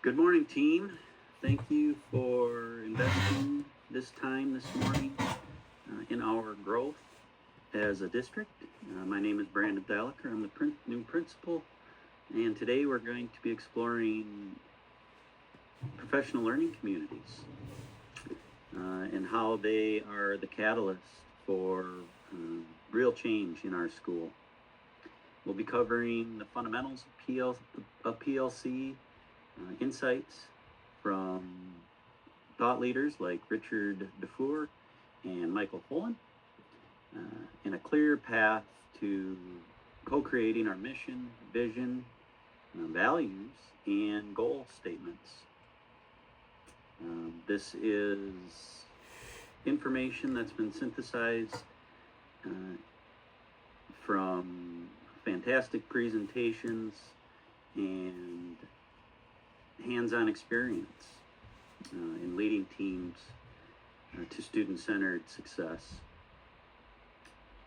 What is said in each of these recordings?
Good morning, team. Thank you for investing this time this morning in our growth as a district. My name is Brandon Thalacker. I'm the new principal, and today we're going to be exploring professional learning communities and how they are the catalyst for real change in our school. We'll be covering the fundamentals of PLC, insights from thought leaders like Richard Dufour and Michael Fullen, and a clear path to co-creating our mission, vision, values, and goal statements. This is information that's been synthesized from fantastic presentations and hands-on experience in leading teams to student-centered success.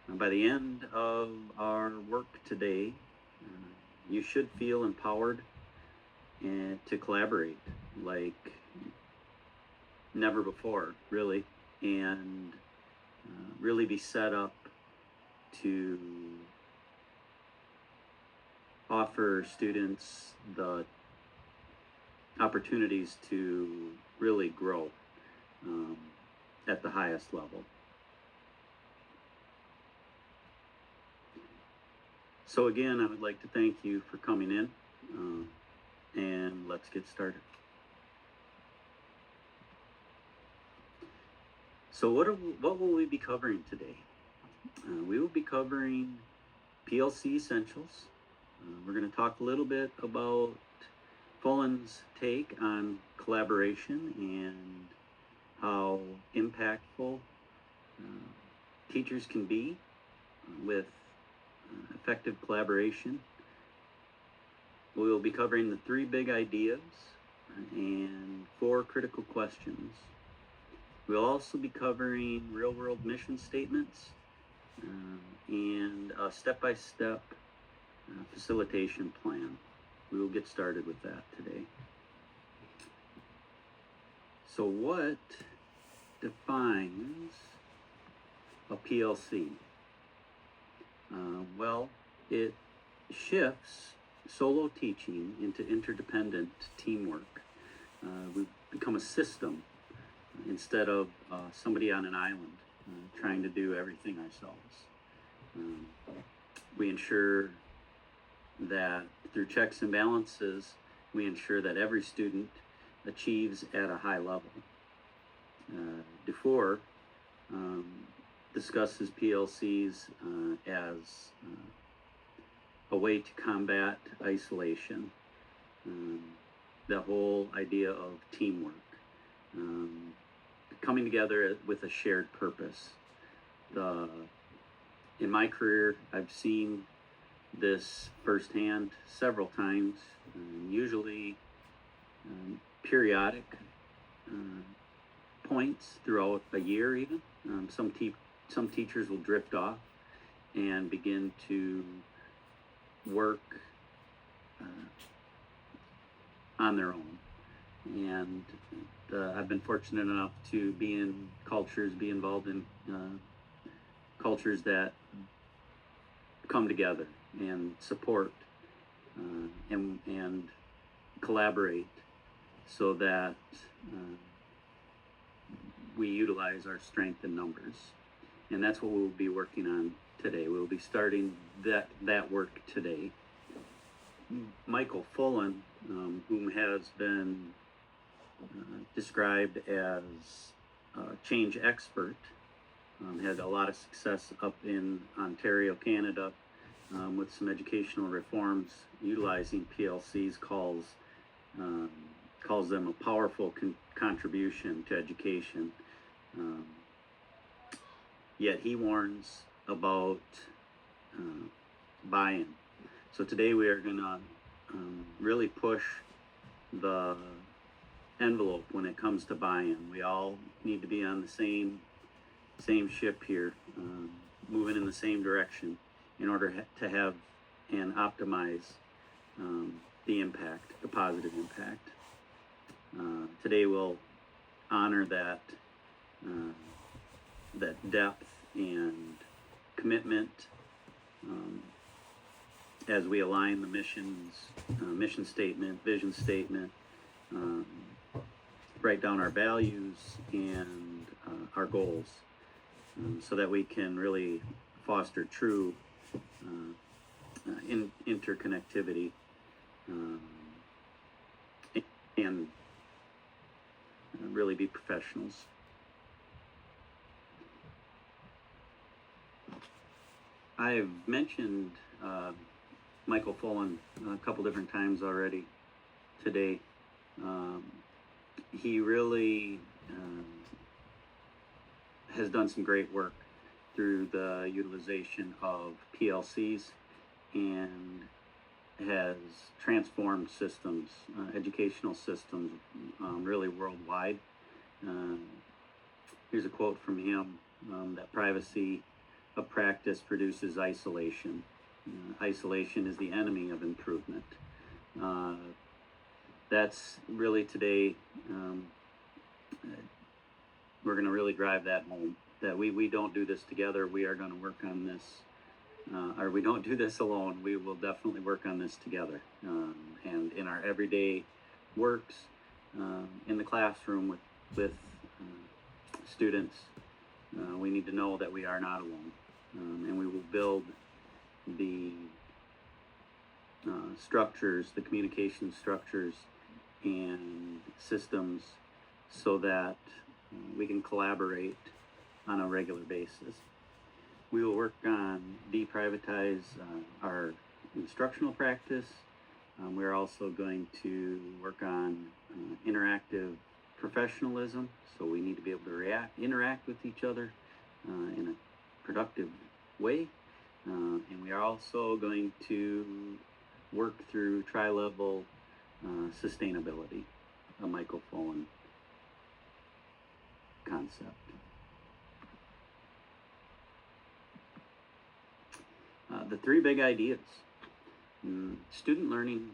By the end of our work today, you should feel empowered and to collaborate like never before, really, and really be set up to offer students the opportunities to really grow at the highest level. So again, I would like to thank you for coming in, and let's get started. So what will we be covering today? We will be covering PLC essentials. We're going to talk a little bit about Fullen's take on collaboration and how impactful teachers can be with effective collaboration. We will be covering the 3 big ideas and 4 critical questions. We'll also be covering real-world mission statements and a step-by-step facilitation plan. We will get started with that today. So what defines a PLC? Well, it shifts solo teaching into interdependent teamwork. We've become a system instead of somebody on an island trying to do everything ourselves. We ensure that through checks and balances, we ensure that every student achieves at a high level. Dufour discusses PLCs as a way to combat isolation, the whole idea of teamwork, coming together with a shared purpose. In my career, I've seen this firsthand several times, usually periodic points throughout a year even. Some teachers will drift off and begin to work on their own. And I've been fortunate enough to be involved in cultures that come together and support and collaborate so that we utilize our strength in numbers. And that's what we'll be working on today. We'll be starting that work today. Michael Fullen, whom has been described as a change expert, had a lot of success up in Ontario, Canada, with some educational reforms utilizing PLCs, calls them a powerful contribution to education. Yet he warns about buy-in. So today we are going to really push the envelope when it comes to buy-in. We all need to be on the same ship here, moving in the same direction in order to have and optimize the impact, the positive impact. Today we'll honor that depth and commitment as we align the mission statement, vision statement, write down our values and our goals, so that we can really foster true interconnectivity and really be professionals. I've mentioned Michael Fullen a couple different times already today. He really has done some great work through the utilization of PLCs and has transformed systems, educational systems, really worldwide. Here's a quote from him, that privacy of practice produces isolation. Isolation is the enemy of improvement. That's really today, we're going to really drive that home, that we don't do this together. We are going to work on this, or we don't do this alone. We will definitely work on this together. And in our everyday works, in the classroom with students, we need to know that we are not alone. And we will build the structures, the communication structures and systems so that we can collaborate on a regular basis. We will work on deprivatize our instructional practice. We're also going to work on interactive professionalism. So we need to be able to interact with each other in a productive way. And we are also going to work through tri-level sustainability, a Michael Fullen concept. The three big ideas. Student learning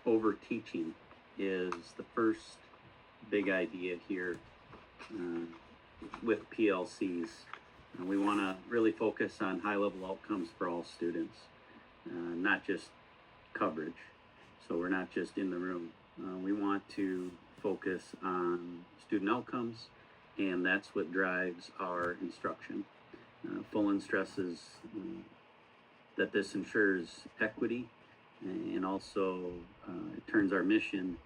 over teaching is the first big idea here with PLCs. We want to really focus on high-level outcomes for all students, not just coverage. So we're not just in the room. We want to focus on student outcomes, and that's what drives our instruction. Fullen stresses that this ensures equity and also it turns our mission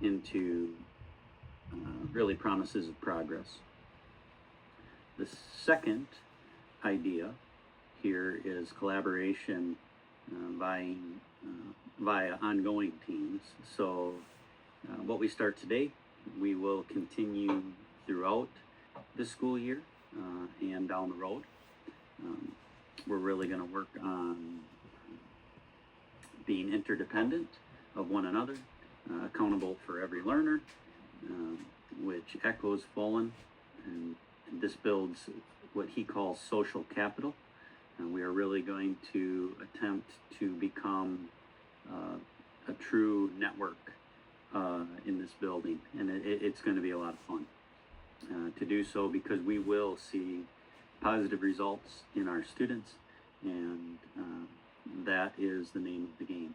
into really promises of progress. The second idea here is collaboration via ongoing teams. So what we start today, we will continue throughout the school year and down the road. We're really going to work on being interdependent of one another, accountable for every learner, which echoes Fullen, and this builds what he calls social capital. We are really going to attempt to become a true network in this building, and it's going to be a lot of fun to do so, because we will see positive results in our students, and that is the name of the game.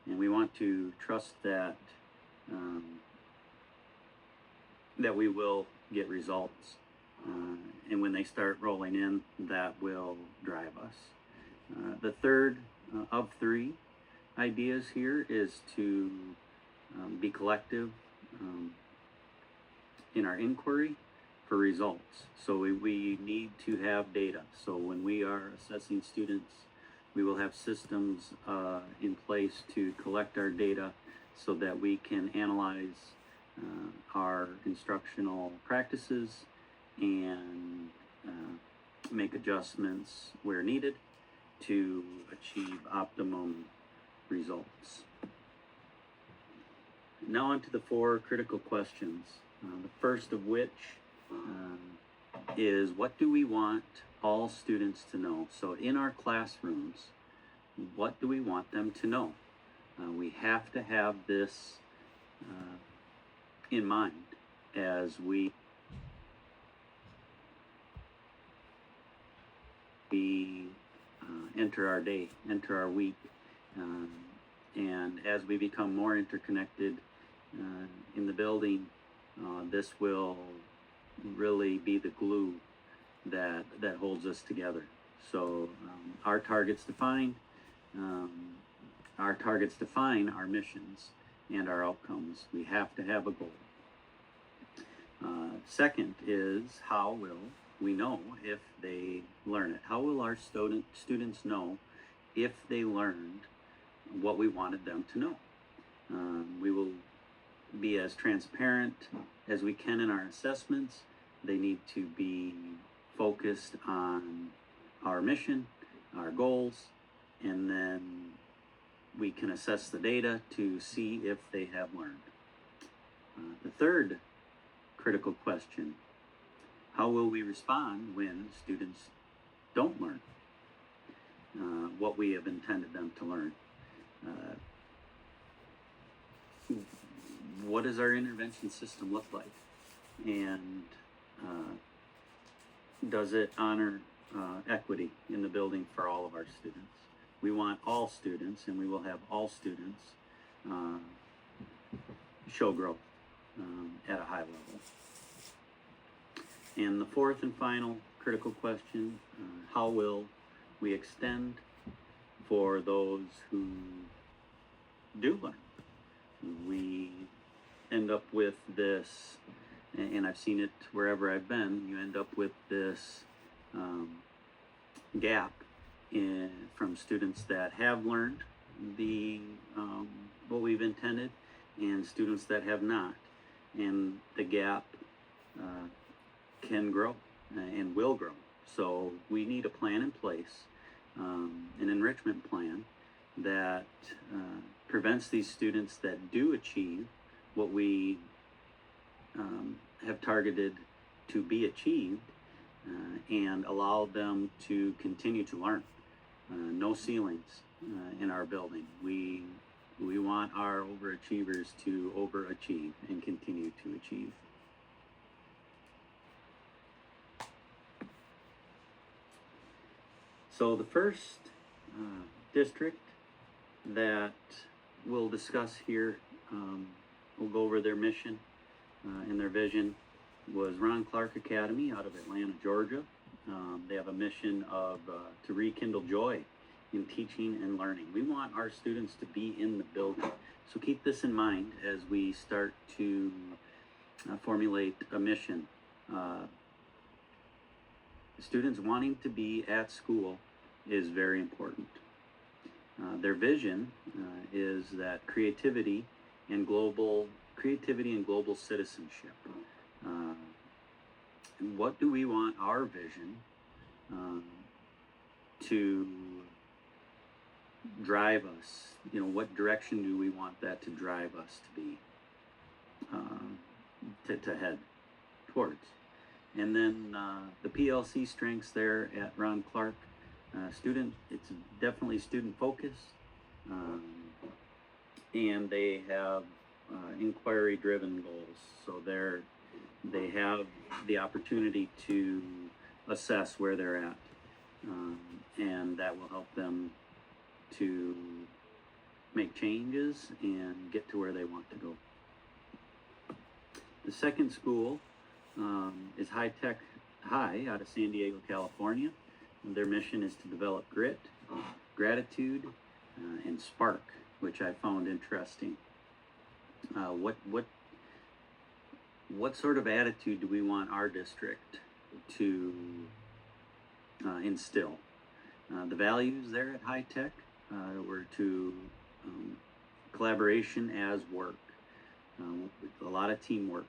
And we want to trust that that we will get results, and when they start rolling in, that will drive us. The third of three ideas here is to be collective in our inquiry for results. So we need to have data. So when we are assessing students, we will have systems in place to collect our data so that we can analyze our instructional practices and make adjustments where needed to achieve optimum results. Now on to the four critical questions. The first of which is, what do we want all students to know? So in our classrooms, what do we want them to know? We have to have this in mind as we enter our day, enter our week, and as we become more interconnected in the building, this will really be the glue that holds us together. So our targets define our missions and our outcomes. We have to have a goal. Second is, how will we know if they learn it? How will our students know if they learned what we wanted them to know? We will be as transparent as we can in our assessments. They need to be focused on our mission, our goals, and then we can assess the data to see if they have learned. The third critical question: how will we respond when students don't learn what we have intended them to learn? What does our intervention system look like? And does it honor equity in the building for all of our students? We want all students, and we will have all students show growth at a high level. And the fourth and final critical question: how will we extend for those who do learn? We end up with this, and I've seen it wherever I've been, you end up with this gap from students that have learned what we've intended and students that have not. And the gap can grow and will grow. So we need a plan in place, an enrichment plan that prevents these students that do achieve what we have targeted to be achieved and allow them to continue to learn. No ceilings in our building. We want our overachievers to overachieve and continue to achieve. So the first district that we'll discuss here, we'll go over their mission and their vision, was Ron Clark Academy out of Atlanta, Georgia. They have a mission of to rekindle joy in teaching and learning. We want our students to be in the building. So keep this in mind as we start to formulate a mission. Students wanting to be at school is very important. Their vision is that creativity and global citizenship. And what do we want our vision to drive us? What direction do we want that to drive us to be, to head towards? And then the PLC strengths there at Ron Clark, it's definitely student focused, and they have inquiry-driven goals. So they have the opportunity to assess where they're at, and that will help them to make changes and get to where they want to go. The second school is High Tech High out of San Diego, California. Their mission is to develop grit, gratitude, and spark, which I found interesting. What sort of attitude do we want our district to instill? The values there at High Tech were to collaboration as work, a lot of teamwork.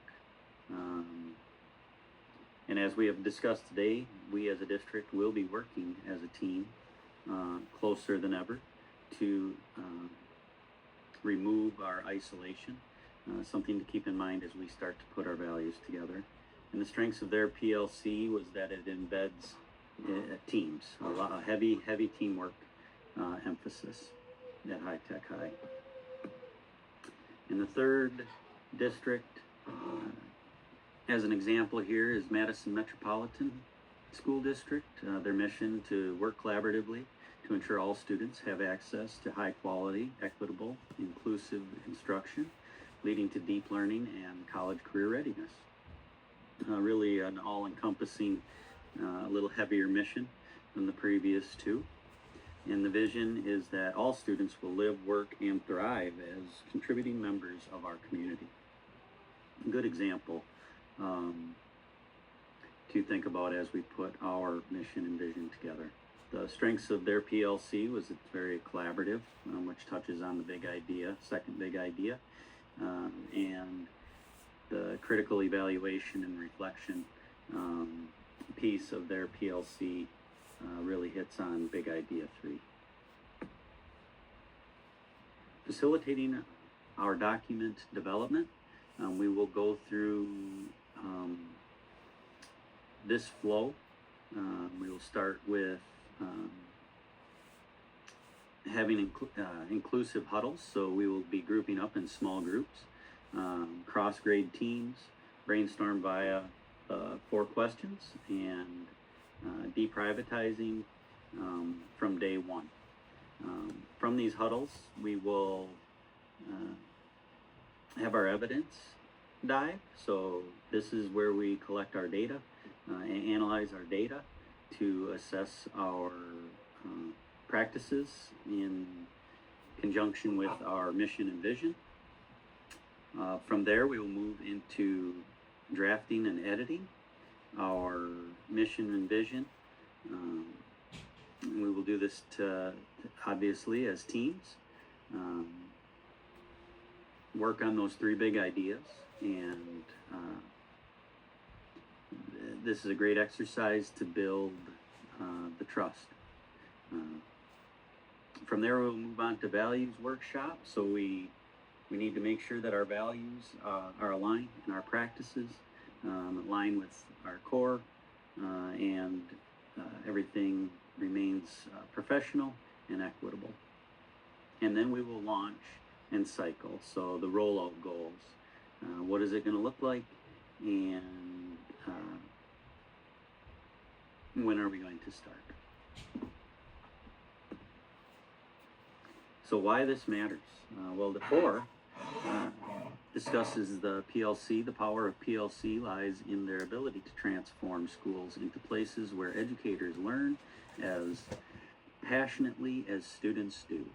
And as we have discussed today, we as a district will be working as a team closer than ever to remove our isolation, something to keep in mind as we start to put our values together. And the strengths of their PLC was that it embeds teams, a heavy teamwork emphasis at High Tech High. And the third district, as an example here, is Madison Metropolitan School District. Their mission to work collaboratively to ensure all students have access to high quality, equitable, inclusive instruction, leading to deep learning and college career readiness. Really an all-encompassing, a little heavier mission than the previous two. And the vision is that all students will live, work, and thrive as contributing members of our community. A good example to think about as we put our mission and vision together. The strengths of their PLC was it's very collaborative, which touches on the big idea, second big idea, and the critical evaluation and reflection piece of their PLC really hits on big idea 3. Facilitating our document development, we will go through this flow. We will start with having inclusive huddles, so we will be grouping up in small groups, cross-grade teams, brainstorm via 4 questions, and deprivatizing from day 1. From these huddles, we will have our evidence dive. So this is where we collect our data and analyze our data to assess our practices in conjunction with our mission and vision. From there, we will move into drafting and editing our mission and vision. We will do this obviously as teams. Work on those 3 big ideas, and this is a great exercise to build the trust. From there, we'll move on to values workshop. So we need to make sure that our values are aligned in our practices, align with our core, and everything remains professional and equitable. And then we will launch and cycle. So the rollout goals. What is it going to look like? And when are we going to start? So why this matters? Well, the core discusses the PLC. The power of PLC lies in their ability to transform schools into places where educators learn as passionately as students do.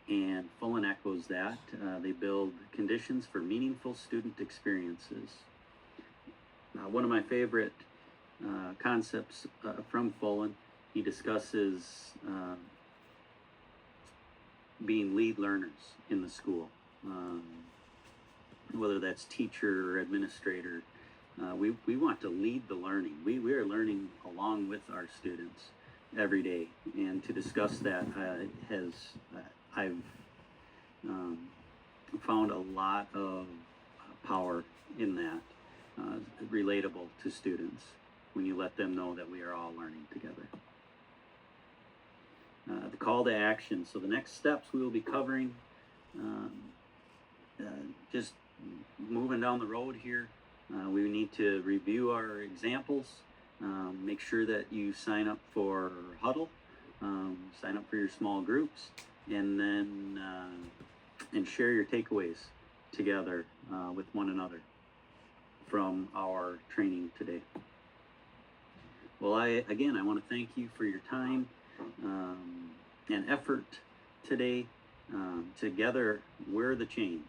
And Fullen echoes that. They build conditions for meaningful student experiences. One of my favorite concepts from Fullen, he discusses being lead learners in the school. Whether that's teacher or administrator, we want to lead the learning. We are learning along with our students every day. And to discuss that I've found a lot of power in that, relatable to students when you let them know that we are all learning together. The call to action. So the next steps we will be covering, just moving down the road here, we need to review our examples, make sure that you sign up for Huddle, sign up for your small groups, and then and share your takeaways together with one another from our training today. Well, I want to thank you for your time and effort today. Together, we're the change.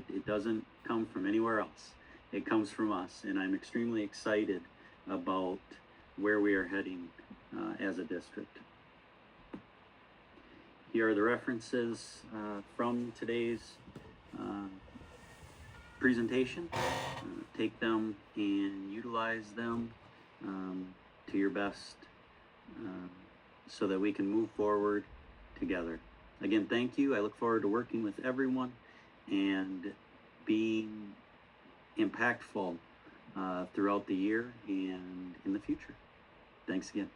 It doesn't come from anywhere else. It comes from us, and I'm extremely excited about where we are heading as a district. Here are the references from today's presentation. Take them and utilize them to your best so that we can move forward together. Again, thank you. I look forward to working with everyone and being impactful throughout the year and in the future. Thanks again.